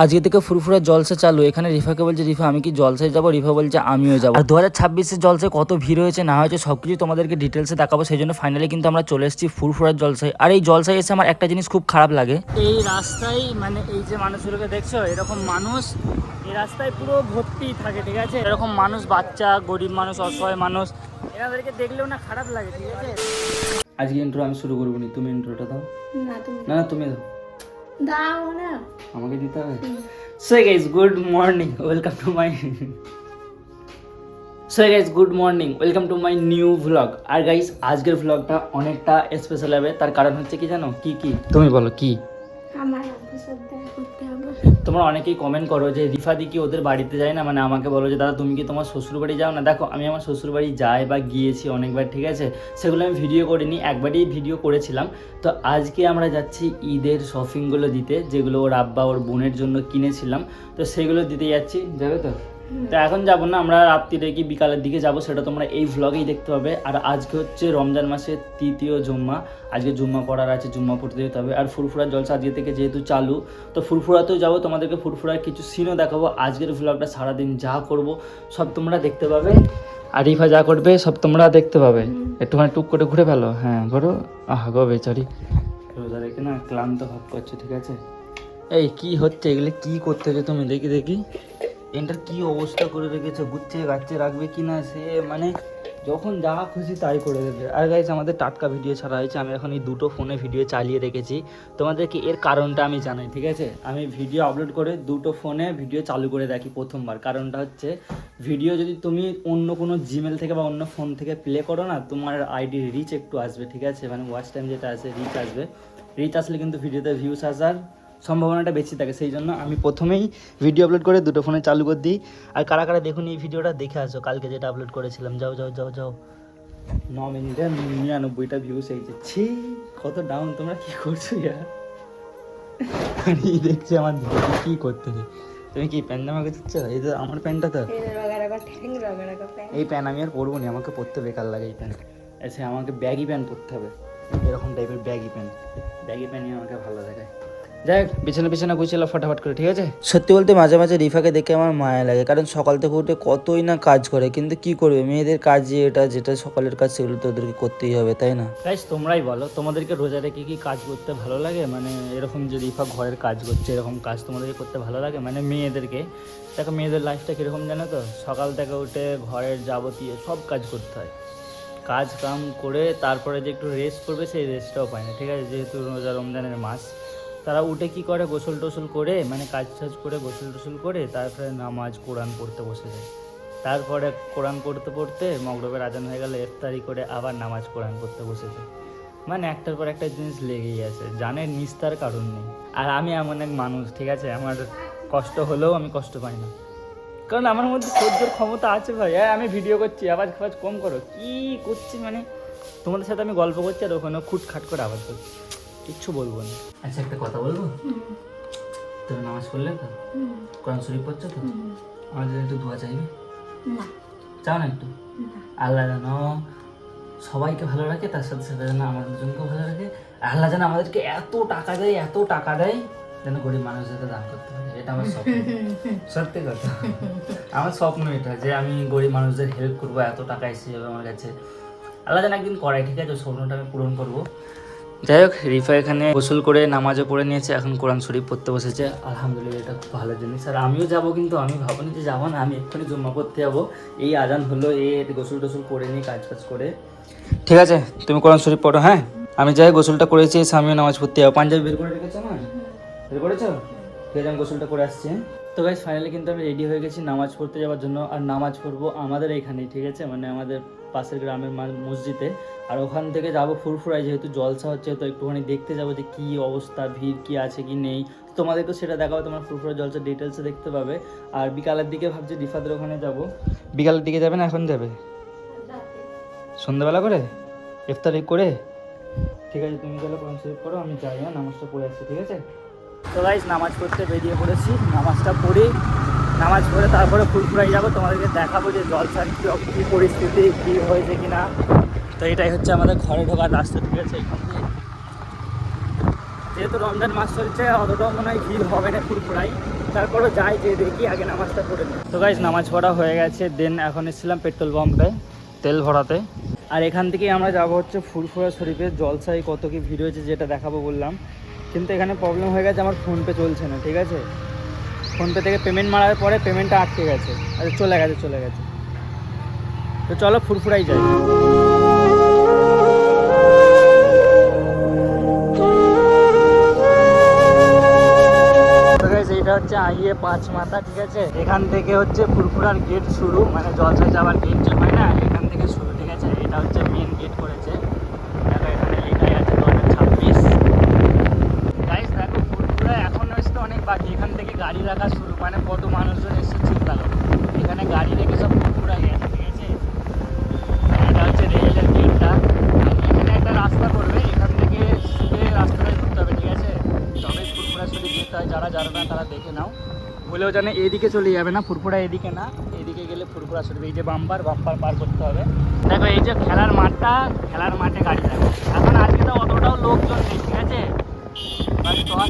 আজকে থেকে ফুরফুরা জলসা চালু। এখানে রিফাকে বলছে রিফা আমি কি জলসায় যাবো, রিফা বলছে আমিও যাবো। আর 2026-এর জলসায় কত ভিড় হয়েছে না হয়েছে সবকিছু তোমাদেরকে ডিটেলসে দেখাবো। সেই জন্য ফাইনালি কিন্তু আমরা চলে এসেছি ফুরফুরার জলসায়। আর এই জলসায় এসে আমার একটা জিনিস খুব খারাপ লাগে, এই রাস্তায় মানে এই যে মানুষগুলোকে দেখছো এরকম মানুষ এই রাস্তায় পুরো ভর্তি থাকে, ঠিক আছে? এরকম মানুষ, বাচ্চা, গরিব মানুষ, অসহায় মানুষ, এনাদেরকে দেখলেও না খারাপ লাগে, ঠিক আছে? আজকে ইন্ট্রো আমি শুরু করবো নি, তুমি ইন্ট্রোটা দাও। না তুমি দাও না, আমাকে দিতে হবে। So guys good morning, welcome to my new vlog. আর গাইস আজকের ভ্লগটা অনেকটা স্পেশাল হবে, তার কারণ হচ্ছে কি জানো? কি তুমি বলো কি? আমার তোমরা অনেকেই কমেন্ট করো যে রিফাদি কি ওদের বাড়িতে যায় না, মানে আমাকে বলো যে দাদা তুমি কি তোমার শ্বশুর বাড়ি যাও না। দেখো আমি আমার শ্বশুর বাড়ি যাই বা গিয়েছি অনেকবার, ঠিক আছে? সেগুলো আমি ভিডিও করিনি, একবারই ভিডিও করেছিলাম। তো আজকে আমরা যাচ্ছি ঈদের শপিংগুলো দিতে, যেগুলো ওর আব্বা ওর বোনের জন্য কিনেছিলাম, তো সেগুলো দিতে যাচ্ছি। যাবে তো? তো এখন যাবো না, আমরা রাত্রিরে কি বিকালের দিকে যাব, সেটা তোমরা এই ভ্লগেই দেখতে পাবে। আর আজকে হচ্ছে রমজান মাসের তৃতীয় জুম্মা, আজকে জুম্মা পড়ার আছে, জুম্মা পড়তে যেতে হবে। আর ফুরফুরার জলসা আজকে থেকে যেহেতু চালু, তো ফুরফুরাতেও যাবো, তোমাদেরকে ফুরফুরার কিছু সিনও দেখাবো। আজকের ভ্লগটা সারাদিন যা করব সব তোমরা দেখতে পাবে, আর রিফা যা করবে সব তোমরা দেখতে পাবে। একটুখানি টুক করে ঘুরে ফেলো, হ্যাঁ ঘোরো। আহা গো বেচারি রোজা রেখে না ক্লান্ত ভাব করছো, ঠিক আছে? এই কি হচ্ছে এগুলো, কি করতে হচ্ছে তুমি? দেখি এটার কি অবস্থা করে রেখেছে, গুছিয়ে গাচ্ছে রাখবে কি না সে, মানে যখন যা খুশি তাই করে দেবে। আর গাইস আমাদের টাটকা ভিডিও ছাড়া হয়েছে, আমি এখন এই দুটো ফোনে ভিডিও চালিয়ে রেখেছি তোমাদেরকে, এর কারণটা আমি জানাই, ঠিক আছে? আমি ভিডিও আপলোড করে দুটো ফোনে ভিডিও চালু করে রাখি প্রথমবার। কারণটা হচ্ছে ভিডিও যদি তুমি অন্য কোনো জিমেল থেকে বা অন্য ফোন থেকে প্লে করো না, তোমার আইডির রিচ একটু আসবে, ঠিক আছে? মানে ওয়াচ টাইম যেটা আছে, রিচ আসবে। রিচ আসলে কিন্তু ভিডিওতে ভিউস আসার সম্ভাবনাটা বেশি থাকে। সেই জন্য আমি প্রথমেই ভিডিও আপলোড করে দুটো ফোনে চালু করে দিই। আর কারা কারা দেখুন এই ভিডিওটা দেখে আসো, কালকে যেটা আপলোড করেছিলাম। যাও 9 মিনিটে 99টা ভিউস হয়েছে। ছি কত ডাউন, তোমরা কি করছো ইয়ার? দেখছি আমার কি করতে, তুমি কি প্যান্ট জামা দিচ্ছ? এই তো আমার প্যান্টটা, তো এই প্যান্ট আমি আর পরবো না, আমাকে পরতে বেকার লাগে এই প্যান্ট। আচ্ছা আমাকে ব্যাগি প্যান্ট পরতে হবে, এরকম টাইপের ব্যাগি প্যান্টই আমাকে ভালো দেখায়। যাই হোক বিছানা গুছিয়ে ফটাফট করে, ঠিক আছে? সত্যি বলতে মাঝে মাঝে রিফাকে দেখে আমার মায়া লাগে, কারণ সকাল থেকে উঠে কতই না কাজ করে, কিন্তু কি করবে, মেয়েদের কাজ যেটা সকালের কাজ সেগুলো তো ওদেরকে করতেই হবে, তাই না? গাইস তোমরাই বলো, তোমাদেরকে রোজা রেখে কি কাজ করতে ভালো লাগে? মানে এরকম যে রিফা ঘরের কাজ করছে, এরকম কাজ তোমাদেরকে করতে ভালো লাগে? মানে মেয়েদেরকে দেখো, মেয়েদের লাইফটা কীরকম জানো তো? সকাল থেকে উঠে ঘরের যাবতীয় সব কাজ করতে হয়, কাজ কাম করে তারপরে যে একটু রেস্ট করবে সেই রেস্টটাও পায় না, ঠিক আছে? যেহেতু রোজা রমজানের মাস, তারা উঠে কি করে, গোসল টোসল করে, মানে কাজ টাজ করে গোসল টোসল করে তারপরে নামাজ কোরআন পড়তে বসে যায়। তারপরে কোরআন পড়তে পড়তে মগরিবের আজান হয়ে গেলে ইফতারি করে আবার নামাজ কোরআন পড়তে বসে যায়। মানে একটার পর একটা জিনিস লেগেই আছে, জানের নিস্তার কারণ নেই। আর আমি এমন এক মানুষ, ঠিক আছে, আমার কষ্ট হলেও আমি কষ্ট পাই না, কারণ আমার মধ্যে সহ্যের ক্ষমতা আছে ভাই। আমি ভিডিও করছি, আওয়াজ কম করো, কি করছি মানে তোমাদের সাথে আমি গল্প করছি আর ওখানে খুটখাট করে আওয়াজ করছি, কিচ্ছু বলবো না। আচ্ছা একটা কথা বলবো, তুমি নামাজ পড়লে তো, কোরআন শরীফ পড়ছো তো, আমাদের একটু দোয়া চাইবে না? চাও না একটু? আল্লাহ যেন সবাইকে ভালো রাখে, তার সাথে সাথে যেন আমাদের জনকেও ভালো রাখে। আল্লাহ যেন আমাদেরকে এত টাকা দেয় যেন গরিব মানুষদেরকে দান করতে পারে, এটা আমার স্বপ্ন। সত্যি কথা, আমার স্বপ্ন এটা, যে আমি গরিব মানুষদের হেল্প করবো, এত টাকা এসে যাবে আমার কাছে। আল্লাহ যেন একদিন করাই, ঠিক আছে? স্বপ্নটা আমি পূরণ করবো। যাই হোক রিফা এখানে গোসল করে নামাজও পড়ে নিয়েছে, এখন কোরআন শরীফ পড়তে বসেছে। আলহামদুলিল্লাহ, এটা খুব ভালো জিনিস। আর আমিও যাবো, কিন্তু আমি ভাবনি যে যাবো না, আমি এক্ষুনি জুম্মা পড়তে যাবো। এই আজান হলো, গোসল টোসল করে নিই, কাজ করে। ঠিক আছে তুমি কোরআন শরীফ পড়ো, হ্যাঁ? আমি যাই গোসলটা করেছি, আমিও নামাজ পড়তে যাবো। পাঞ্জাবি বের করে রেখেছো না? বের করেছো? ঠিক আছে আমি গোসলটা করে আসছি। তো গাইস ফাইনালি কিন্তু আমি রেডি হয়ে গেছি নামাজ পড়তে যাওয়ার জন্য। আর নামাজ পড়বো আমাদের এখানেই, ঠিক আছে, মানে আমাদের পাশের গ্রামের মসজিদে। আর ওখান থেকে যাবো ফুরফুরায়, যেহেতু জলসা হচ্ছে, তো একটুখানি দেখতে যাবো যে কী অবস্থা, ভিড় কি আছে কি নেই, তোমাদেরকে সেটা দেখাবো, তোমার ফুরফুরা জলসা ডিটেলসে দেখতে পাবে। আর বিকালের দিকে ভাবছি রিফাদের ওখানে যাবো। বিকালের দিকে যাবে না এখন যাবে? সন্ধ্যাবেলা করে ইফতারি করে, ঠিক আছে? তুমি তাহলে কোরআন শরীফ পড়ো, আমি যাই, হ্যাঁ নামাজটা পড়ে আসছি, ঠিক আছে? তো গাইস নামাজ পড়তে বেরিয়ে পড়েছি, নামাজটা পড়ি, নামাজ পড়ে তারপরে ফুরফুরাই যাবো, তোমাদেরকে দেখাবো যে জলসার কী পরিস্থিতি, কী হয়েছে কি না। তো এটাই হচ্ছে আমাদের ঘরে ঢোকার রাস্তা, ঠিক আছে? এখান থেকে যেহেতু রমজান মাস চলছে, অতটাও মনে হয় ভিড় হবে না ফুরফুরাই, তারপরও যাই যে দেখি আগে নামাজটা পড়ে নিই। তো গাইস নামাজ পড়া হয়ে গেছে, দেন এখন এসেছিলাম পেট্রোল পাম্পে তেল ভরাতে। আর এখান থেকেই আমরা যাবো হচ্ছে ফুরফুরা শরীফের জলসায়। কত কি ভিড় হয়েছে যেটা দেখাবো বললাম, কিন্তু এখানে প্রবলেম হয়ে গেছে, আমার ফোনপে চলছে না। ঠিক আছে, ফোনপে থেকে পেমেন্ট মারার পরে পেমেন্টটা আটকে গেছে। আচ্ছা চলে গেছে। তো চলো ফুরফুরাই যাই। এটা হচ্ছে আহিয়ে পাঁচ মাথা। ঠিক আছে, এখান থেকে হচ্ছে ফুরফুরার গেট শুরু, মানে জলসায় যাওয়ার গেট যে হয় না, এখান থেকে শুরু। ঠিক আছে, এটা হচ্ছে মেন গেট করেছে। দেখো এখানে লেখাই আছে 2026। গাইস দেখো ফুরফুরা এখন এসে অনেক বাকি। এখান থেকে গাড়ি রাখা শুরু, মানে কত মানুষজন এসে চিন্তা করো। এখানে গাড়ি রেখে সব ফুরফুরা গেছে। ঠিক আছে, এটা হচ্ছে রেলের গেটটা। এখানে একটা রাস্তা করবে, এখান থেকে সিধে রাস্তাটা ঘুরতে হবে। ঠিক আছে, তবে ফুরফুরা শরীফ যেতে হয়। যারা না তারা দেখে নাও, বলেও জানে এদিকে চলে যাবে না, ফুরফুরা এদিকে না, এদিকে গেলে ফুরফুরা শরীফ। এই যে বাম্পার পার করতে হবে। দেখো এই যে খেলার মাঠটা, খেলার মাঠে গাড়ি দেখো। এখন আজকে তো অতটাও লোকজন নেই। ঠিক আছে,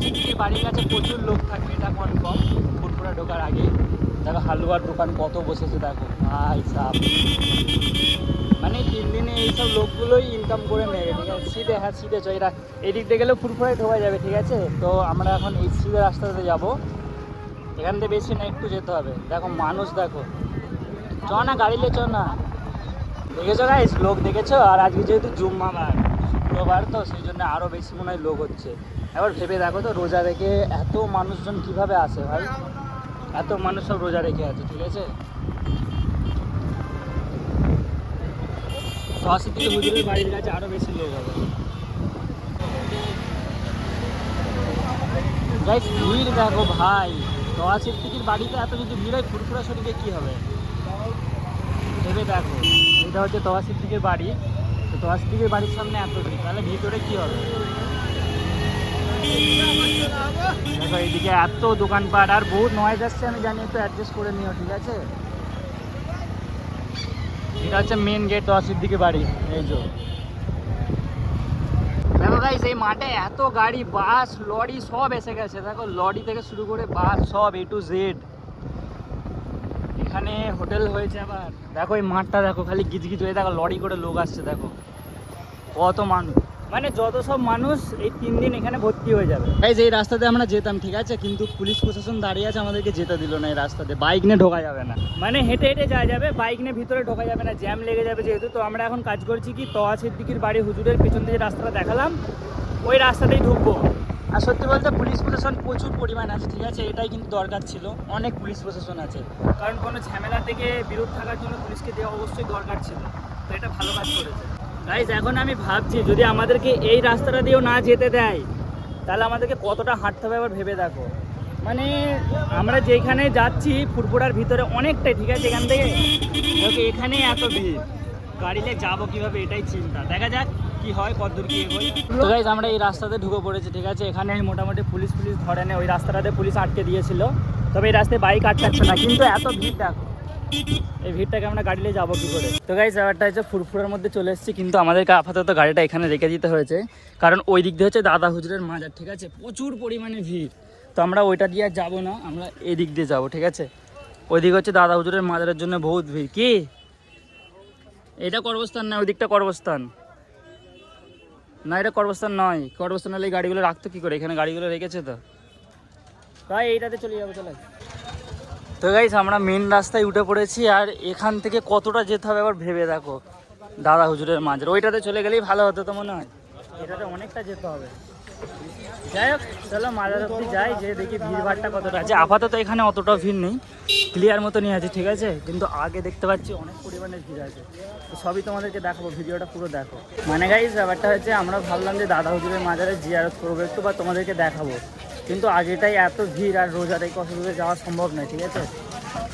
থেকে বাড়ির কাছে প্রচুর লোক থাকবে, এটা কনফার্ম। ফুরফুরা ঢোকার আগে দেখো হালুয়ার দোকান কত বসেছে দেখো ভাই সাপ। মানে 3 দিনে এইসব লোকগুলোই ইনকাম করে নেবে। ঠিক আছে, সিধে চো, এরা এদিক দিয়ে গেলেও ফুরফুরায় ঢোকা যাবে। ঠিক আছে, তো আমরা এখন এই সিধে রাস্তাতে যাবো। এখান থেকে বেশি না, একটু যেতে হবে। দেখো মানুষ দেখো, চ না গাড়ি লে চ না। দেখেছো গাইস, লোক দেখেছো? আর আজকে যেহেতু জুম্মাবার, শুক্রবার, তো সেই জন্য আরও বেশি মনে হয় লোক হচ্ছে। এবার ভেবে দেখো তো, রোজা রেখে এত মানুষজন কিভাবে আসে ভাই, এত মানুষ সব রোজা রেখে আছে। ঠিক আছে, সরস্বতী হুজুরের বাড়ির কাছে আরও বেশি লোক হবে। গাইস ভিড় দেখো ভাই, সরস্বতীর বাড়িতে এত যদি ভিড় হয়, ফুরফুরা শরীফে কী হবে ভেবে দেখো। এটা হচ্ছে তওয়াসিদ্দিকের বাড়ি, তো তওয়াসিদ্দিকের বাড়ির সামনে এত ভিড়, তাহলে ভিতরে কী হবে। দেখো এইদিকে এত দোকানপাট আর বহুত নয়েজ আসছে, আমি জানি, একটু অ্যাডজাস্ট করে নিও। ঠিক আছে, এটা হচ্ছে মেন গেট তওয়াসিদ্দিকের বাড়ি। এই যে দেখো গাইস, এই মাঠে এত গাড়ি, বাস, লরি সব এসে গেছে। দেখো লরি থেকে শুরু করে বাস সব A to Z। এখানে হোটেল হয়েছে আবার। দেখো এই মাঠটা দেখো, খালি গিজগিজ হয়ে, দেখো লরি করে লোক আসছে। দেখো কত মানুষ, মানে যত সব মানুষ এই 3 দিন এখানে ভর্তি হয়ে যাবে। গাইস এই রাস্তাতে আমরা যেতাম, ঠিক আছে, কিন্তু পুলিশ প্রশাসন দাঁড়িয়ে আছে, আমাদেরকে যেতে দিল না এই রাস্তাতে। বাইক নিয়ে ঢোকা যাবে না, মানে হেঁটে হেঁটে যাওয়া যাবে, বাইক নিয়ে ভিতরে ঢোকা যাবে না, জ্যাম লেগে যাবে যেহেতু। তো আমরা এখন কাজ করছি কি, তওয়াসিদ্দিকের বাড়ি হুজুরের পেছন থেকে রাস্তাটা দেখালাম, ওই রাস্তাতেই ঢুকবো। আর সত্যি বলতে পুলিশ প্রশাসন প্রচুর পরিমাণ আছে। ঠিক আছে, এটাই কিন্তু দরকার ছিল, অনেক পুলিশ প্রশাসন আছে, কারণ কোনো ঝামেলা থেকে বিরত থাকার জন্য পুলিশকে দেওয়া অবশ্যই দরকার ছিল। তো এটা ভালো কাজ করেছে। গাইস এখন আমি ভাবছি, যদি আমাদেরকে এই রাস্তাটা দিয়েও না যেতে দেয়, তাহলে আমাদেরকে কতটা হাঁটতে হবে এবার ভেবে দেখো। মানে আমরা যেখানে যাচ্ছি ফুরফুরার ভিতরে অনেকটাই। ঠিক আছে, এখান থেকে এখানে এত ভিড়, গাড়ি নিয়ে যাবো কীভাবে, এটাই চিন্তা। দেখা যাক কি হয়, কতদূর কি এগোয়। তো গাইস আমরা এই রাস্তাতে ঢুকে পড়েছি। ঠিক আছে, এখানে মোটামুটি পুলিশ ধরে নেই, ওই রাস্তাটাতে পুলিশ আটকে দিয়েছিল, তবে এই রাস্তায় বাইক আটকাচ্ছে না, কিন্তু এত ভিড় দেখো। এই ভিড়টাকে আমরা গাড়ি নিয়ে যাবো কী করে। তো গাইস ব্যাপারটা হচ্ছে ফুরফুরার মধ্যে চলে এসেছি, কিন্তু আমাদেরকে আপাতত গাড়িটা এখানে রেখে দিতে হয়েছে, কারণ ওই দিক দিয়ে হচ্ছে দাদা হুজুরের মাজার। ঠিক আছে, প্রচুর পরিমাণে ভিড়, তো আমরা ওইটা দিয়ে আর যাবো না, আমরা এই দিক দিয়ে যাবো। ঠিক আছে, ওই দিক হচ্ছে দাদা হুজুরের মাজারের জন্য বহুত ভিড়। কি এটা কর্মস্থান না, ওই দিকটা কর্মস্থান না, এটা কর্মস্থান নয়। কর্মস্থান হলে এই গাড়িগুলো রাখতো কী করে, এখানে গাড়িগুলো রেখেছে তো, তাই এইটাতে চলে যাবো। চলে তো গাইস আমরা মেন রাস্তায় উঠে পড়েছি, আর এখান থেকে কতটা যেতে হবে এবার ভেবে দেখো। দাদা হুজুরের মাঝের ওইটাতে চলে গেলেই ভালো হতো তো মনে হয়, এটাতে অনেকটা যেতে হবে। যাই হোক চলো মাজার অব্দি যাই, যে দেখি ভিড়ভাড়টা কতটা আছে। আপাতত এখানে অতটাও ভিড় নেই, ক্লিয়ার মতনই আছে। ঠিক আছে, কিন্তু আগে দেখতে পাচ্ছি অনেক পরিমাণে ভিড় আছে, তো সবই তোমাদেরকে দেখাবো, ভিডিওটা পুরো দেখো। মানে গাইস ব্যাপারটা হচ্ছে, আমরা ভাবলাম যে দাদা হুজুরের মাজারে জিয়ারত করবো একটু, বা তোমাদেরকে দেখাবো, কিন্তু আগেটাই এত ভিড়, আর রোজার এই কত দূরে যাওয়া সম্ভব নয়। ঠিক আছে,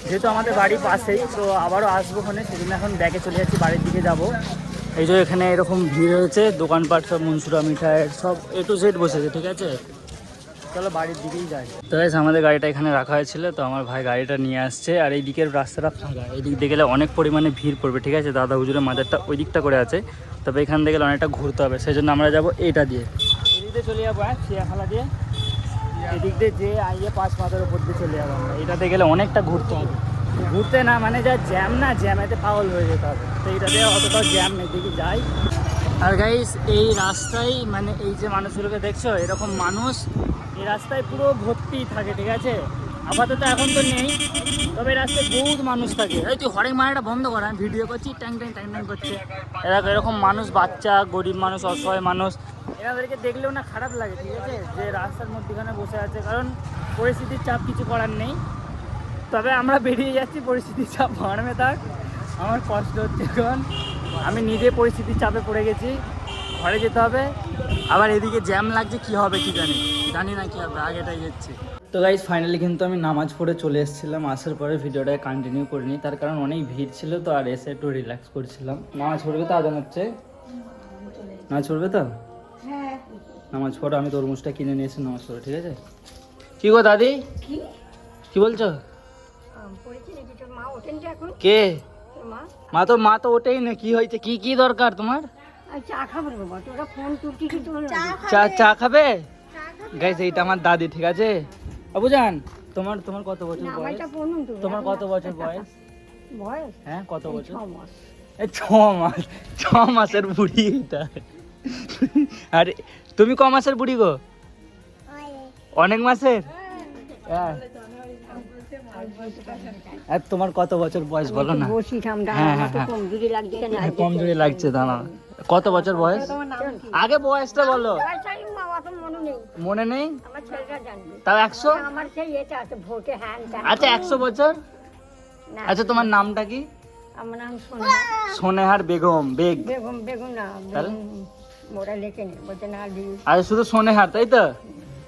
যেহেতু আমাদের বাড়ি পাশেই, তো আবারও আসবো ওখানে, সেদিন এখন ব্যাগে চলে যাচ্ছি, বাড়ির দিকে যাব। এই যে এখানে এরকম ভিড় হয়েছে, দোকানপাট সব মনসুরা মিঠাইয়ের সব A to Z বসেছে। ঠিক আছে, চলো বাড়ির দিকেই যাই। তো গাইস আমাদের গাড়িটা এখানে রাখা হয়েছিল, তো আমার ভাই গাড়িটা নিয়ে আসছে, আর এই দিকের রাস্তাটা ফাঁকা, এই দিক দিয়ে গেলে অনেক পরিমাণে ভিড় পড়বে। ঠিক আছে, দাদা হুজুরের মাজারটা ওই দিকটা করে আছে, তবে এখান থেকে গেলে অনেকটা ঘুরতে হবে, সেই জন্য আমরা যাবো এইটা দিয়ে, এই দিকে চলে যাবো। হ্যাঁ, খেলা দিয়ে এদিক দিয়ে যে আইয়ে 5 মাথার উপর দিয়ে চলে যাবো আমরা। এটাতে গেলে অনেকটা ঘুরতে হবে, ঘুরতে না মানে যা জ্যাম না, জ্যামেতে পাগল হয়ে যেতে হবে। তো এটাতে অতটাও জ্যাম নেই, দেখি যাই। আর গাইস এই রাস্তায় মানে এই যে মানুষগুলোকে দেখছো, এরকম মানুষ এই রাস্তায় পুরো ভর্তি থাকে, ঠিক আছে? আপাতত এখন তো নেই, তবে রাস্তায় বহুত মানুষ থাকে। এই তুই হরেক মারাটা বন্ধ কর, আমি ভিডিও করছি, ট্যাং ট্যাং ট্যাং ট্যাং করছে। এরকম মানুষ, বাচ্চা, গরিব মানুষ, অসহায় মানুষ, এনাদেরকে দেখলেও না খারাপ লাগে, ঠিক আছে? যে রাস্তার মধ্যেখানে বসে আছে, কারণ পরিস্থিতির চাপ কিছু করার নেই। তবে আমরা বেরিয়ে যাচ্ছি, পরিস্থিতির চাপ বাড়বে থাক, আমার কষ্ট হচ্ছে এখন। আমি নিজে পরিস্থিতির চাপে পড়ে গেছি, ঘরে যেতে হবে। আবার এদিকে জ্যাম লাগছে, কি হবে কি জানি না কি হবে, আগেটাই যাচ্ছি। তো গাইজ ফাইনালি কিন্তু আমি নামাজ পড়ে চলে এসেছিলাম। আসার পরে ভিডিওটা কন্টিনিউ করিনি, তার কারণ অনেক ভিড় ছিল তো, আর এসে একটু রিল্যাক্স করছিলাম। নামাজ পড়বে তো, আজান হচ্ছে, নামাজ পড়বে তো? নামাজ পড়ো, আমি তরমুজটা কিনে নিয়ে এসে নামাজ পড়ো, ঠিক আছে? কি গো দাদি, কি বলছো? কে মা তো ওঠেই না, কি হয়েছে, কি কি দরকার তোমার? চা খাবে? গাইস এইটা আমার দাদি, ঠিক আছে? বাবুজান, তোমার কত বছর বয়স? তোমার কত বছর বয়স? হ্যাঁ কত বছর? 6 মাসের বুড়ি এটা। আরে তুমি ক মাসের বুড়ি গো? অনেক মাসের। হ্যাঁ, আর তোমার কত বছর বয়স বলো না? কমজোরি লাগছে, দাঁড়া। কত বছর বয়স? আগে বয়সটা বলো। মনে নেই? তাও 100? আচ্ছা 100 বছর। আচ্ছা তোমার নামটা কি? আমার নাম সোনেহার বেগম। আচ্ছা শুধু সোনেহার, তাই তো?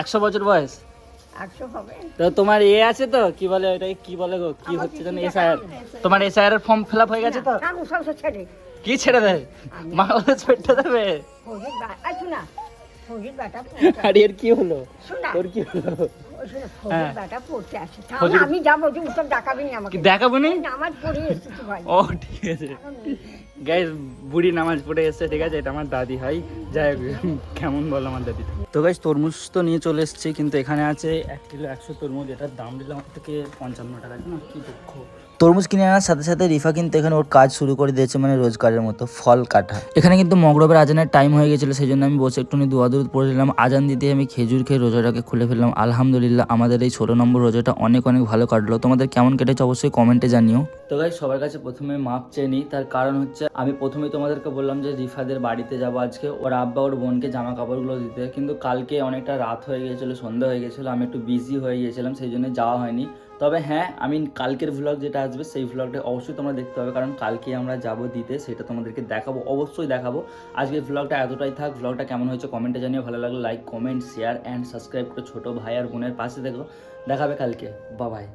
100 বছর বয়স। 100 হবে। তো তোমার আছে তো, কি বলে এটাকে, কি বলে গো, কি হচ্ছে জানো, এসআইআর? তোমার এসআইআর এর ফর্ম ফিল আপ হয়ে গেছে তো? কি ছেড়ে দেয়? মা বলে ছেড়ে দেবে? আর এর কি হলো? তোর কি হলো? আমি যাবো, দেখাবো নি? নামাজ পড়ে এসেছি ভাই। ও ঠিক আছে গাইস, বুড়ি নামাজ পড়ে এসেছে, ঠিক আছে? এটা আমার দাদি হয়। যাই হোক, কেমন বলো আমার দাদি। তো গাইস তরমুজ তো নিয়ে চলে এসেছি, কিন্তু এখানে আছে 1 কিলো 100 তরমুজ। এটার দাম দিলাম আমার থেকে 55 টাকা, না কি দুঃখ। তরমুজ কিনে আনার সাথে সাথে রিফা কিন্তু এখানে ওর কাজ শুরু করে দিয়েছে, মানে রোজগারের মতো ফল কাটা। এখানে কিন্তু মগরবের আজানের টাইম হয়ে গেছিলো, সেই জন্য আমি বসে একটুখানি দোয়াদুর পড়েছিলাম। আজান দিতে আমি খেজুর খেয়ে রোজাটাকে খুলে ফেললাম। আলহামদুলিল্লাহ আমাদের এই 16 নম্বর রোজাটা অনেক অনেক ভালো কাটলো। তোমাদের কেমন কেটেছে অবশ্যই কমেন্টে জানিও। তো গাইস সবার কাছে প্রথমে মাপ চেয়ে নিই, তার কারণ হচ্ছে আমি প্রথমেই তোমাদেরকে বললাম যে রিফাদের বাড়িতে যাবো আজকে, ওর আব্বা ওর বোনকে জামা কাপড়গুলো দিতে, কিন্তু কালকে অনেকটা রাত হয়ে গিয়েছিলো, সন্ধ্যা হয়ে গেছিলো, আমি একটু বিজি হয়ে গিয়েছিলাম, সেই জন্য যাওয়া হয়নি। তবে হ্যাঁ, আমি কালকের ভ্লগ যেটা আসবে সেই ভ্লগটা অবশ্যই তোমরা দেখতে হবে, কারণ কালকে আমরা যাবো দিতে, সেটা তোমাদেরকে দেখাবো, অবশ্যই দেখাবো। আজকের ভ্লগটা এতটাই থাক। ভ্লগটা কেমন হয়েছে কমেন্টে জানিও, ভালো লাগলে like, comment, share and subscribe করে ছোটো ভাই আর বোনের পাশে দেখো। দেখাবে কালকে, বাই বাই।